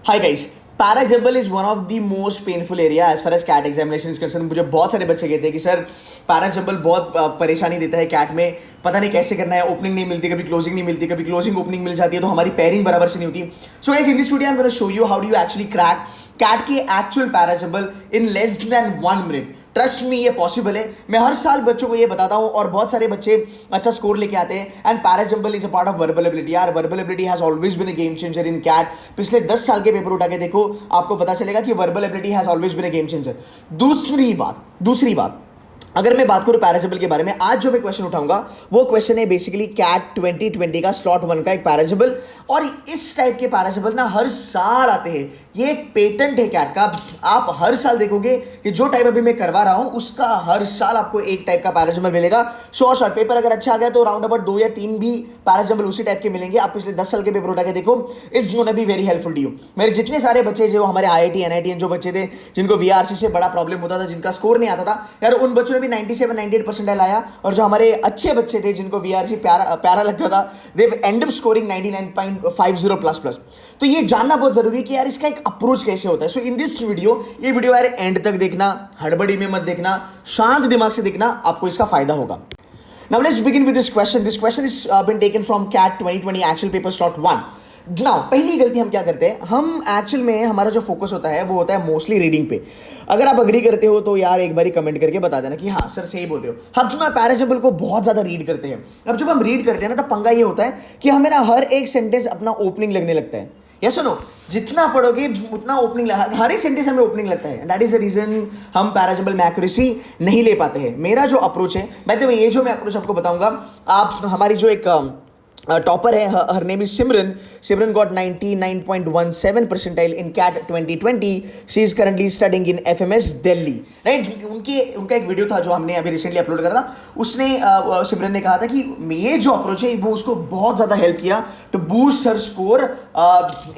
Hi guys, parajumble is one of the most painful area as far as CAT examination is concern. मुझे बहुत सारे बच्चे कहते हैं कि सर पैराजम्बल बहुत परेशानी देता है कैट में, पता नहीं कैसे करना है, ओपनिंग नहीं मिलती, कभी क्लोजिंग नहीं मिलती, कभी क्लोजिंग ओपनिंग मिल जाती है तो हमारी पेयरिंग बराबर से नहीं होती। So guys, in this video I am gonna show you how do you actually crack CAT की actual parajumble in less than 1 minute. Trust me, ये पॉसिबल है। मैं हर साल बच्चों को ये बताता हूँ और बहुत सारे बच्चे अच्छा स्कोर लेके आते हैं। And parajumble is a part of verbal ability. यार verbal ability has always been a game changer in CAT. पिछले 10 साल के पेपर उठा के देखो, आपको पता चलेगा कि verbal ability has always been a game changer. दूसरी बात, अगर मैं बात करूं पैराजम्बल के बारे में, आज जो मैं क्वेश्चन उठाऊंगा वो क्वेश्चन है बेसिकली कैट 2020 का स्लॉट 1 का एक पैराजम्बल। और इस टाइप के पैराजम्बल ना हर साल आते हैं, ये एक पेटेंट है कैट का। आप हर साल देखोगे कि जो टाइप अभी मैं करवा रहा हूं उसका हर साल आपको एक टाइप का पैराजम्बल मिलेगा। शॉर्ट पेपर अगर अच्छा आ गया तो राउंड अबाउट 2 या 3 भी पैराजम्बल उसी टाइप के मिलेंगे। आप पिछले 10 साल के पेपर उठा के देखो, it's gonna be very helpful to you. मेरे जितने सारे बच्चे जो हमारे IIT NIT जो बच्चे थे जिनको VRC से बड़ा प्रॉब्लम होता था, जिनका स्कोर नहीं आता था, यार उन बच्चों ने भी 97-98 परसेंटाइल आया। और जो हमारे अच्छे बच्चे थे जिनको VRC प्यारा लगता था, दे एंड अप स्कोरिंग 99.50++। तो ये जानना बहुत जरूरी है कि यार इसका एक अप्रोच कैसे होता है। सो इन दिस वीडियो, ये वीडियो यार एंड तक देखना, हड़बड़ी में मत देखना, शांत दिमाग से देखना, आपको इसका फायदा होगा। Now let's begin with this question. This question is been taken from CAT 2020 actual paper slot 1. Now, पहली गलती हम क्या करते हैं, हम एक्चुअल में हमारा जो फोकस होता है वो होता है मोस्टली रीडिंग पे। अगर आप अग्री करते हो तो यार एक बारी कमेंट करके बता देना कि हाँ सर सही बोल रहे हो। हम ना पैराजम्बल को बहुत ज़्यादा रीड करते हैं। अब जब हम रीड करते हैं ना, तब पंगा ये होता है कि हमें ना हर एक सेंटेंस अपना ओपनिंग लगने लगता है। या सुनो, जितना पढ़ोगे उतना ओपनिंग, हर एक सेंटेंस हमें ओपनिंग लगता है। दैट इज द रीजन हम पैराजम्बल में एक्यूरेसी नहीं ले पाते हैं। मेरा जो अप्रोच है, ये जो मैं अप्रोच आपको बताऊंगा, आप हमारी जो एक टॉपर है, her name is Simran got 99.17 percentile in CAT 2020। She is currently studying in FMS Delhi, right. उनका एक वीडियो था जो हमने अभी रिसेंटली अपलोड करा था। उसने सिमरन ने कहा था कि ये जो अप्रोच है वो उसको बहुत ज़्यादा हेल्प किया to boost her score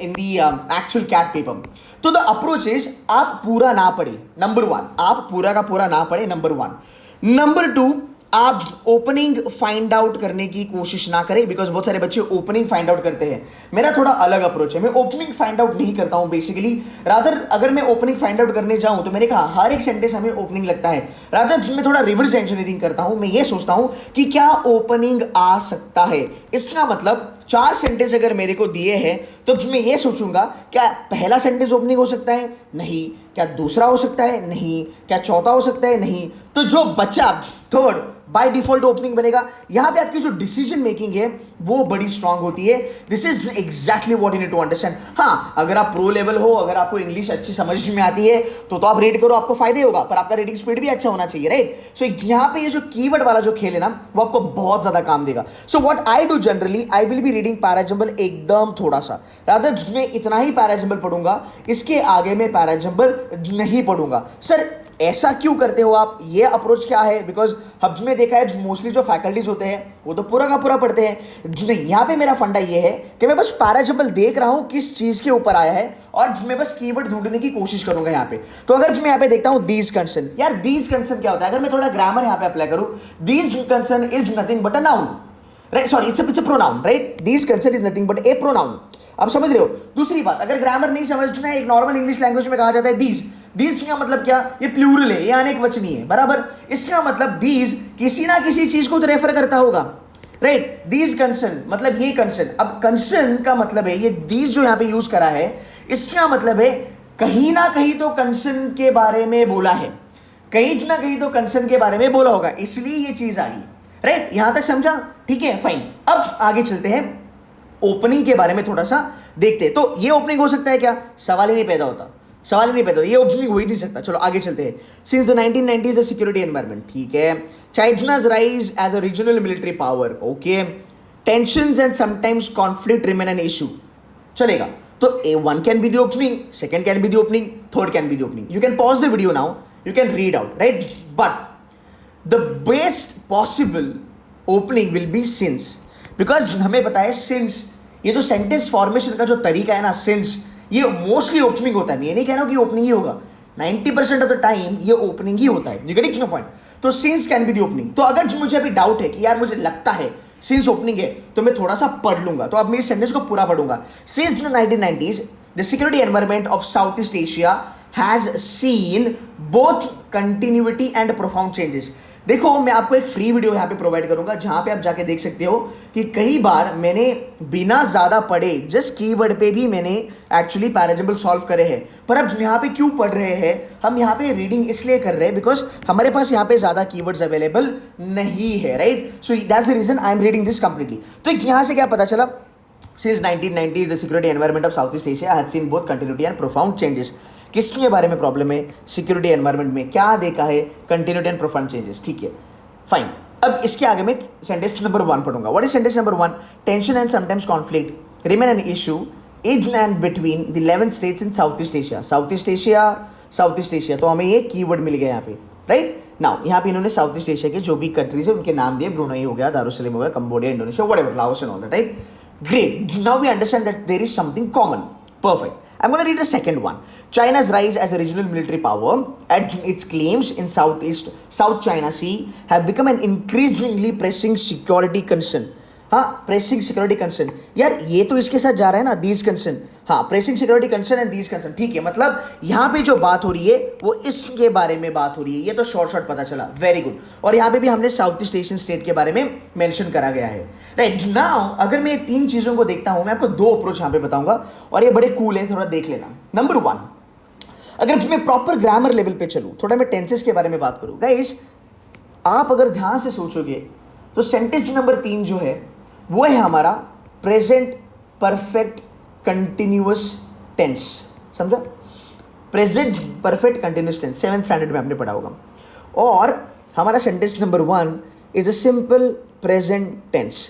in the actual CAT paper. तो द अप्रोच इज, आप पूरा ना पढ़े, नंबर 1। आप पूरा का पूरा ना पढ़े, नंबर 1। नंबर 2, आप ओपनिंग फाइंड आउट करने की कोशिश ना करें, बिकॉज बहुत सारे बच्चे ओपनिंग फाइंड आउट करते हैं। मेरा थोड़ा अलग अप्रोच है, मैं ओपनिंग फाइंड आउट नहीं करता हूं बेसिकली। रादर अगर मैं ओपनिंग फाइंड आउट करने जाऊं तो मैंने कहा हर एक सेंटेंस हमें ओपनिंग लगता है। रादर मैं थोड़ा रिवर्स इंजीनियरिंग करता हूं। मैं ये सोचता हूं कि क्या ओपनिंग आ सकता है। इसका मतलब 4 सेंटेंस अगर मेरे को दिए हैं तो मैं ये सोचूंगा, क्या पहला सेंटेंस ओपनिंग हो सकता है? नहीं। क्या दूसरा हो सकता है? नहीं। क्या चौथा हो सकता है? नहीं। तो जो बचा थर्ड, बाय डिफॉल्ट ओपनिंग बनेगा। यहां पे आपकी जो डिसीजन मेकिंग है वो बड़ी स्ट्रांग होती है। This is exactly what you need to understand. हाँ, अगर आप प्रो लेवल हो, अगर आपको इंग्लिश अच्छी समझ में आती है तो आप रीड करो, आपको फायदे होगा, पर आपका रीडिंग स्पीड भी अच्छा होना चाहिए, राइट। सो यहाँ पे ये जो कीवर्ड वाला जो खेल है ना, वो आपको बहुत ज्यादा काम देगा। So what I do generally, I will be reading parajumble एकदम थोड़ा सा, रादर मैं इतना ही पैराजम्बल पढ़ूंगा, इसके आगे मैं पैराजम्बल नहीं पढ़ूंगा। सर ऐसा क्यों करते हो आप? ये अप्रोच क्या है? बिकॉज हमने देखा है मोस्टली जो फैकल्टीज होते हैं वो तो पूरा का पूरा पढ़ते हैं। नहीं, यहाँ पे मेरा फंडा ये है कि मैं बस पैराजम्बल देख रहा हूँ किस चीज के ऊपर आया है और मैं बस कीवर्ड ढूंढने की कोशिश करूंगा यहाँ पे। तो अगर मैं यहाँ पे देखता हूँ दीज कंसर्न, यार दीज कंसर्न क्या होता है? अगर मैं थोड़ा ग्रामर यहाँ पे अप्लाई करूँ, these concern is nothing but a noun, right. Sorry, it's a pronoun, right. These concern is nothing but A pronoun. आप समझ रहे हो? दूसरी बात, अगर ग्रामर नहीं समझना है, एक नॉर्मल इंग्लिश लैंग्वेज में कहा जाता है दीज का मतलब क्या? ये प्लूरल है, ये अनेक वचनी है, बराबर। इसका मतलब दीज किसी ना किसी चीज को तो रेफर करता होगा, राइट। दीज कंसर्न मतलब ये कंसर्न। अब कंसर्न का मतलब है, ये दीज जो यहां पे यूज करा है, इसका मतलब है कहीं ना कहीं तो कंसर्न के बारे में बोला है, कहीं ना कहीं तो कंसर्न के बारे में बोला होगा, इसलिए ये चीज आ गई, राइट। यहां तक समझा? ठीक है, फाइन। अब आगे चलते हैं, ओपनिंग के बारे में थोड़ा सा देखते हैं। तो ये ओपनिंग हो सकता है क्या? सवाल ही नहीं पैदा होता, ये ओपनिंग हो ही नहीं सकता। चलो आगे चलते हैं। Since the 1990s the security environment, ठीक है। चाइना's rise as a regional military power, okay. Tensions and sometimes conflict remain an issue, चलेगा। तो A1 can be the opening, second can be the opening, third can be the opening. You can pause the video now, you can read out, right? But the best possible opening will be since, because हमें पता है since, ये जो sentence formation का जो तरीका है ना, since, ये मोस्टली ओपनिंग होता है। मैं ये नहीं कह रहा हूं कि ओपनिंग ही होगा, 90% ऑफ द टाइम ये ओपनिंग ही होता है। You getting the point? तो since can be the opening. तो अगर मुझे अभी डाउट है कि यार मुझे लगता है सिंस ओपनिंग है, तो मैं थोड़ा सा पढ़ लूंगा। तो अब मैं इस सेंटेंस को पूरा पढ़ूंगा। Since the 1990s the security environment of south east Asia has seen both continuity and profound changes. देखो मैं आपको एक फ्री वीडियो यहाँ पे प्रोवाइड करूंगा जहां पे आप जाके देख सकते हो कि कई बार मैंने बिना ज्यादा पढ़े जस्ट कीवर्ड पे भी मैंने एक्चुअली पैराजम्बल सॉल्व करे हैं। पर अब यहाँ पे क्यों पढ़ रहे हैं, हम यहाँ पे रीडिंग इसलिए कर रहे हैं बिकॉज हमारे पास यहाँ पे ज्यादा कीवर्ड्स अवेलेबल नहीं है, right. So that's the reason I am reading this completely. तो यहाँ से क्या पता चला, since 1990s the security environment of Southeast Asia had seen both continuity and profound changes। किसके बारे में प्रॉब्लम है, सिक्योरिटी एनवायरनमेंट में क्या देखा है, कंटिन्यूटी एंड प्रोफाउंड चेंजेस, ठीक है फाइन। अब इसके आगे मैं सेंटेंस नंबर 1 पढ़ूंगा। What is sentence number 1? Tension and sometimes conflict remain an issue in and between the 11 states in south east Asia. South east Asia तो हमें ये कीवर्ड मिल गया यहाँ पे, राइट। नाउ यहाँ पे इन्होंने साउथ ईस्ट एशिया के जो भी कंट्रीज है उनके नाम दिए, ब्रुनई हो गया, दारुसलेम हो गया, Cambodia, Indonesia, whatever, Laos and all that, right. Great. Now we understand that there is something common. Perfect. I'm going to read the second one. China's rise as a regional military power and its claims in South China Sea have become an increasingly pressing security concern. हाँ, pressing security concern, यार ये तो इसके साथ जा रहा है ना, दीज कंसर्न। हाँ, pressing security concern and these concern, ठीक है। मतलब यहाँ पे जो बात हो रही है वो इसके बारे में बात हो रही है, ये तो शॉर्ट पता चला, वेरी गुड। और यहाँ पे भी हमने साउथ ईस्ट एशियन स्टेट के बारे में मेंशन करा गया है, राइट। नाउ अगर मैं 3 चीज़ों को देखता हूँ, मैं आपको 2 अप्रोच यहाँ पे बताऊंगा और ये बड़े कूल है, थोड़ा देख लेना। नंबर 1, अगर मैं प्रॉपर ग्रामर लेवल पे चलूँ, थोड़ा मैं टेंसेस के बारे में बात करूँ, गाइस आप अगर ध्यान से सोचोगे तो सेंटेंस नंबर 3 जो है वो है हमारा प्रेजेंट परफेक्ट कंटिन्यूअस टेंस, समझा? Present perfect continuous tense 7th standard में आपने पढ़ा होगा। और हमारा sentence number 1 is a simple present tense.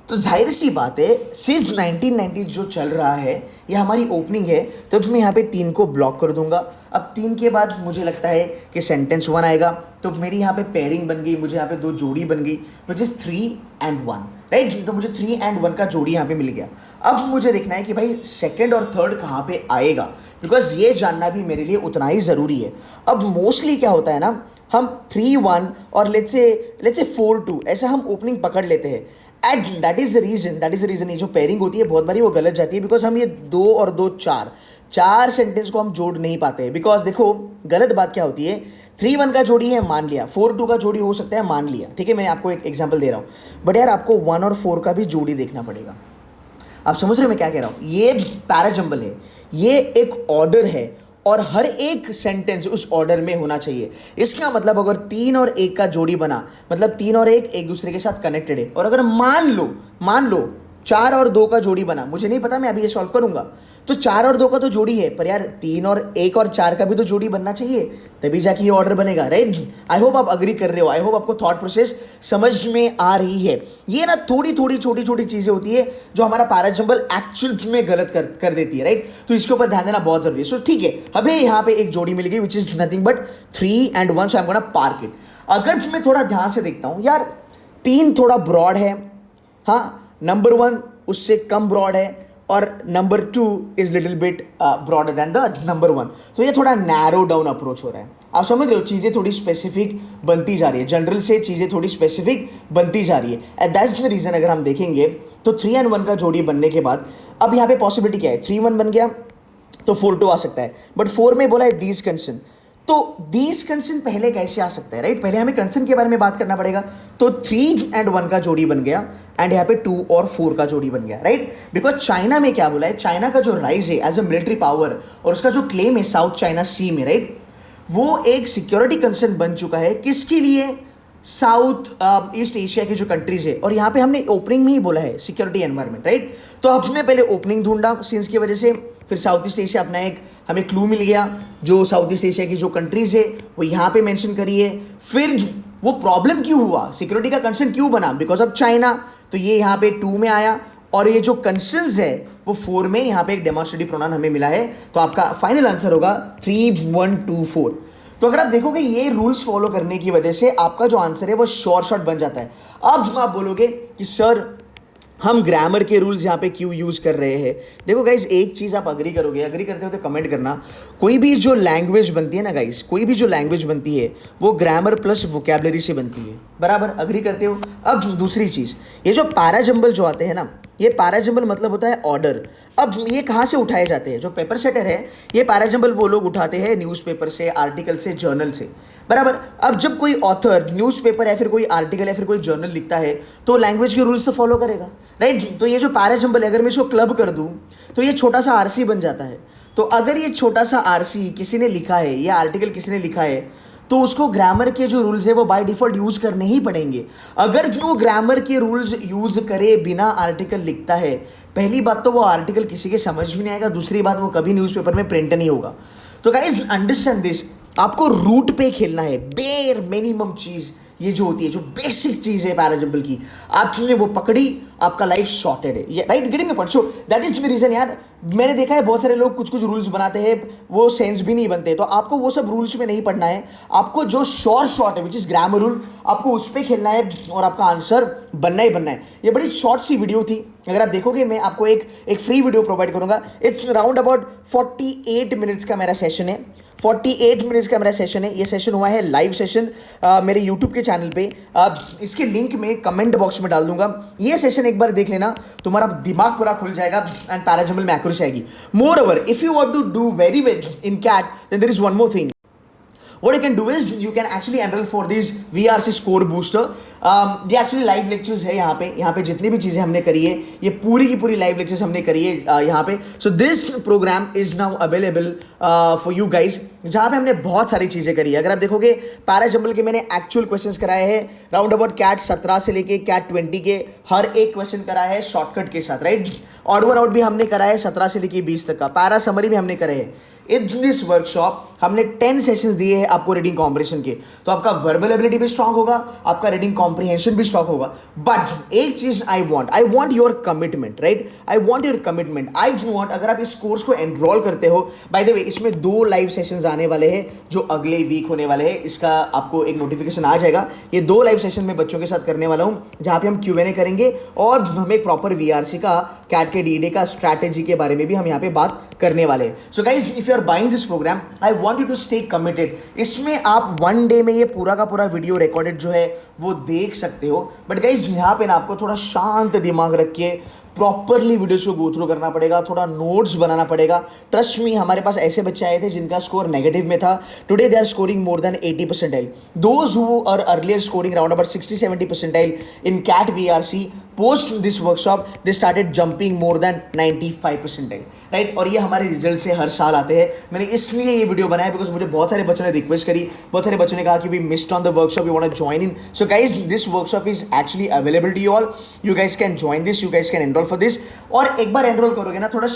तो जाहिर सी बात है, सिंस 1990 जो चल रहा है ये हमारी ओपनिंग है, तो मैं यहाँ पे 3 को ब्लॉक कर दूंगा। अब 3 के बाद मुझे लगता है कि सेंटेंस 1 आएगा, तो मेरी यहाँ पे पेयरिंग बन गई, मुझे यहाँ पे 2 जोड़ी बन गई, विच इज 3 and 1, राइट। तो मुझे 3 and 1 का जोड़ी यहाँ पे मिल गया। अब मुझे देखना है कि भाई सेकेंड और थर्ड कहाँ पे आएगा, बिकॉज ये जानना भी मेरे लिए उतना ही ज़रूरी है। अब मोस्टली क्या होता है ना, हम 3-1 और लेट्स से 4-2 ऐसा हम ओपनिंग पकड़ लेते हैं, and that is the reason ये जो पेयरिंग होती है बहुत बारी वो गलत जाती है, बिकॉज हम ये 2 और 2 4 सेंटेंस को हम जोड़ नहीं पाते हैं। बिकॉज देखो गलत बात क्या होती है, 3-1 का जोड़ी है मान लिया, 4-2 का जोड़ी हो सकता है मान लिया, ठीक है, मैं आपको एक एग्जांपल दे रहा हूँ, बट यार आपको 1 और 4 का भी जोड़ी देखना पड़ेगा। आप समझ रहे हो मैं क्या कह रहा हूँ? ये पैराजम्बल है, ये एक ऑर्डर है और हर एक सेंटेंस उस ऑर्डर में होना चाहिए। इसका मतलब अगर 3 और 1 का जोड़ी बना, मतलब 3 और 1 एक दूसरे के साथ कनेक्टेड है, और अगर मान लो 4 और 2 का जोड़ी बना, मुझे नहीं पता, मैं अभी ये सॉल्व करूंगा, तो 4 और 2 का तो जोड़ी है, पर यार 3 और 1 और 4 का भी तो जोड़ी बनना चाहिए, तभी जाके ये ऑर्डर बनेगा, राइट। आई होप आप अग्री कर रहे हो, आई होप आपको थॉट प्रोसेस समझ में आ रही है। ये ना थोड़ी छोटी चीज़ें होती है जो हमारा पैराजम्बल एक्चुअल में गलत कर देती है, राइट। तो इसके ऊपर ध्यान देना बहुत जरूरी है। सो ठीक है, हमें यहाँ पे एक जोड़ी मिल गई which is nothing but 3 and 1, so I am gonna park it. अगर मैं थोड़ा ध्यान से देखता हूँ, यार 3 थोड़ा ब्रॉड है, हाँ, नंबर 1 उससे कम ब्रॉड है, और number 2 is little bit broader then the number 1। तो ये थोड़ा नैरो डाउन अप्रोच हो रहा है। आप समझ रहे हो, चीज़ें थोड़ी स्पेसिफिक बनती जा रही है, जनरल से चीज़ें थोड़ी स्पेसिफिक बनती जा रही है, एंड दैट्स द रीज़न। अगर हम देखेंगे तो 3 and 1 का जोड़ी बनने के बाद अब यहाँ पे पॉसिबिलिटी क्या है, 3-1 बन गया तो 4-2 आ सकता है, बट 4 में बोला है दीज कंसर्न, तो दीज कंसर्न पहले कैसे आ सकता है, राइट। पहले हमें कंसर्न के बारे में बात करना पड़ेगा। तो 3 and 1 का जोड़ी बन गया एंड यहाँ पे 2 और 4 का जोड़ी बन गया, राइट। बिकॉज चाइना में क्या बोला है, चाइना का जो राइज है एज अ मिलिट्री पावर और उसका जो क्लेम है साउथ चाइना सी में, राइट, वो एक सिक्योरिटी कंसर्न बन चुका है। किसके लिए? साउथ ईस्ट एशिया की जो कंट्रीज है, और यहाँ पे हमने ओपनिंग में ही बोला है सिक्योरिटी एनवायरनमेंट, राइट। तो हमने पहले ओपनिंग ढूंढा सीन्स की वजह से, फिर साउथ ईस्ट एशिया अपना एक हमें क्लू मिल गया, जो साउथ ईस्ट एशिया की जो कंट्रीज है वो यहाँ पे मेंशन करी है। फिर वो प्रॉब्लम क्यों हुआ, सिक्योरिटी का कंसर्न क्यों बना, बिकॉज ऑफ चाइना, तो ये यहाँ पे 2 में आया, और ये जो कंसर्न्स है वो 4 में, यहाँ पे एक डेमोन्स्ट्रेटिव प्रोनाउन हमें मिला है, तो आपका फाइनल आंसर होगा 3-1-2-4। तो अगर आप देखोगे ये रूल्स फॉलो करने की वजह से आपका जो आंसर है वो शॉर्ट बन जाता है। अब आप बोलोगे कि सर हम ग्रामर के रूल्स यहाँ पे क्यों यूज़ कर रहे हैं। देखो गाइज, एक चीज़ आप अग्री करोगे, अग्री करते हो तो कमेंट करना। कोई भी जो लैंग्वेज बनती है ना गाइज, कोई भी जो लैंग्वेज बनती है वो ग्रामर प्लस वोकैबुलरी से बनती है, बराबर, अग्री करते हो। अब दूसरी चीज़, ये जो पैराजम्बल जो आते हैं ना, ये पैराजम्बल मतलब होता है ऑर्डर। अब ये कहाँ से उठाए जाते हैं? जो पेपर सेटर है, ये पैराजम्बल वो लोग उठाते हैं न्यूज़पेपर से, आर्टिकल से, जर्नल से, बराबर। अब जब कोई ऑथर न्यूज़पेपर या फिर कोई आर्टिकल या फिर कोई जर्नल लिखता है तो लैंग्वेज के रूल्स तो फॉलो करेगा, राइट। तो ये जो पैराजम्बल है, अगर मैं इसको क्लब कर दूँ तो ये छोटा सा आरसी बन जाता है। तो अगर ये छोटा सा आरसी किसी ने लिखा है, ये आर्टिकल किसी ने लिखा है, तो उसको ग्रामर के जो रूल्स है वो बाय डिफॉल्ट यूज करने ही पड़ेंगे। अगर वो ग्रामर के रूल्स यूज करे बिना आर्टिकल लिखता है, पहली बात तो वो आर्टिकल किसी के समझ में नहीं आएगा, दूसरी बात वो कभी न्यूज़पेपर में प्रिंट नहीं होगा। तो गाइस अंडरस्टैंड दिस, आपको रूट पे खेलना है। बेयर मिनिमम चीज़ ये जो होती है, जो बेसिक चीज़ है पैराजम्बल की, आपने वो पकड़ी, आपका लाइफ सॉर्टेड है, ये right, getting point. So that is the reason यार, मैंने देखा है बहुत सारे लोग कुछ कुछ रूल्स बनाते हैं, वो सेंस भी नहीं बनते। तो आपको वो सब रूल्स में नहीं पढ़ना है, आपको जो शॉर्ट है विच इज ग्रामर रूल, आपको उस पर खेलना है और आपका आंसर बनना ही बनना है। ये बड़ी शॉर्ट सी वीडियो थी, अगर आप देखोगे मैं आपको एक फ्री वीडियो प्रोवाइड करूंगा। इट्स अराउंड अबाउट 48 मिनट्स का मेरा सेशन है, 48 मिनट्स का मेरा सेशन है। ये सेशन हुआ है लाइव सेशन मेरे यूट्यूब के चैनल पे, इसके लिंक में कमेंट बॉक्स में डाल दूंगा। ये सेशन एक बार देख लेना, तुम्हारा दिमाग पूरा खुल जाएगा एंड पैराजम्बल में एक्यूरेसी आएगी। Moreover, if you want to do very well in CAT, then there is one more thing. What you can do is you can actually enroll for this VRC score booster. ये actually live lectures है यहाँ पे जितनी भी चीज़ें हमने करी है, ये पूरी की पूरी लाइव लेक्चर्स हमने करी है यहाँ पे। So this program is now available for you guys, जहाँ पे हमने बहुत सारी चीज़ें करी है। अगर आप देखोगे पैराजम्बल के मैंने एक्चुअल क्वेश्चंस कराए हैं, राउंड अबाउट कैट 17 से लेके कैट 20 के हर एक क्वेश्चन कराया है शॉर्टकट के साथ, राइट। ऑड वन आउट भी हमने कराया है 17 से लेके 20 तक का, पैरा समरी भी हमने करे हैं। इन दिस वर्कशॉप हमने 10 सेशंस दिए हैं आपको रीडिंग कॉम्प्रिहेंशन के, तो आपका वर्बल एबिलिटी भी स्ट्रांग होगा, आपका रीडिंग कॉम्प्रिहेंशन भी स्ट्रांग होगा। बट एक चीज I want your commitment, right, I want your commitment. I want, अगर आप इस कोर्स को एनरोल करते हो, बाय द वे इसमें 2 लाइव सेशंस आने वाले हैं जो अगले वीक होने वाले हैं, इसका आपको एक नोटिफिकेशन आ जाएगा। ये 2 लाइव सेशन में बच्चों के साथ करने वाला हूँ, जहाँ पे हम Q&A करेंगे और हम एक प्रॉपर VRC का, कैट के DD का स्ट्रैटेजी के बारे में भी हम यहाँ पे बात करने वाले हैं। So guys, if you are buying this program, I want you to stay committed. इसमें आप 1 डे में ये पूरा का पूरा वीडियो रिकॉर्डेड जो है वो देख सकते हो। बट गाइज यहाँ पे ना आपको थोड़ा शांत दिमाग रख के प्रॉपरली वीडियोस को गो थ्रू करना पड़ेगा, थोड़ा नोट्स बनाना पड़ेगा। ट्रस्ट मी, हमारे पास ऐसे बच्चे आए थे जिनका स्कोर नेगेटिव में था, today they are scoring more than 80 percentile. Those who are earlier scoring around about 60-70 percentile in CAT VRC, post this workshop they started jumping more than 95 percentile, right. और ये हमारे रिजल्ट से हर साल आते हैं। मैंने इसलिए ये वीडियो बनाया बिकॉज मुझे बहुत सारे बच्चों ने रिक्वेस्ट करी, बहुत सारे बच्चों ने कहा कि we missed on the workshop, we want to join in. So guys, this workshop is actually available to you all, you guys can join this, you guys can enroll for this. और एक बार enrol करोगे ना, थोड़ा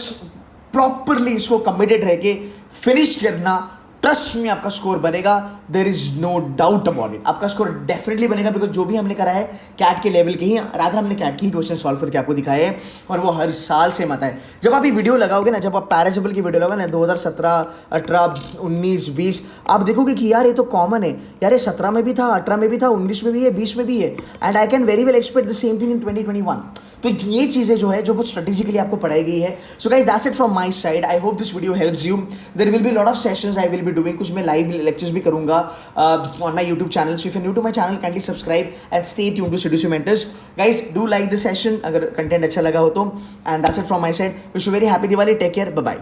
properly इसको committed रह के finish करना, trust में आपका स्कोर बनेगा, there is no doubt about it. आपका स्कोर डेफिनेटली बनेगा बिकॉज जो भी हमने करा है कैट के लेवल के ही, रात हमने कैट के ही क्वेश्चन सॉल्व करके आपको दिखाए हैं और वो हर साल से मत है। जब आप ये वीडियो लगाओगे ना, जब आप पैराजम्बल की वीडियो लगाओगे ना 2017, 18, 19, 20, आप देखोगे कि यार ये तो कॉमन है यार, ये 17 में भी था, 18 में भी था, 19 में भी है, 20 में भी है, and I can very well expect the same thing in 2021। तो ये चीज़ें जो है जो बहुत स्ट्रेटेजिकली आपको पढ़ाई गई है। So guys, that's it from my side. I hope this video helps you. There will be lot of sessions I will be doing, कुछ मैं लाइव लेक्चर्स भी करूंगा on my YouTube channel. So if you new to my channel, kindly subscribe and stay tuned to Seductive Mentors. Guys, do like the session अगर content अच्छा लगा हो तो, and that's it from my side. Wish you very happy Diwali, take care, bye bye.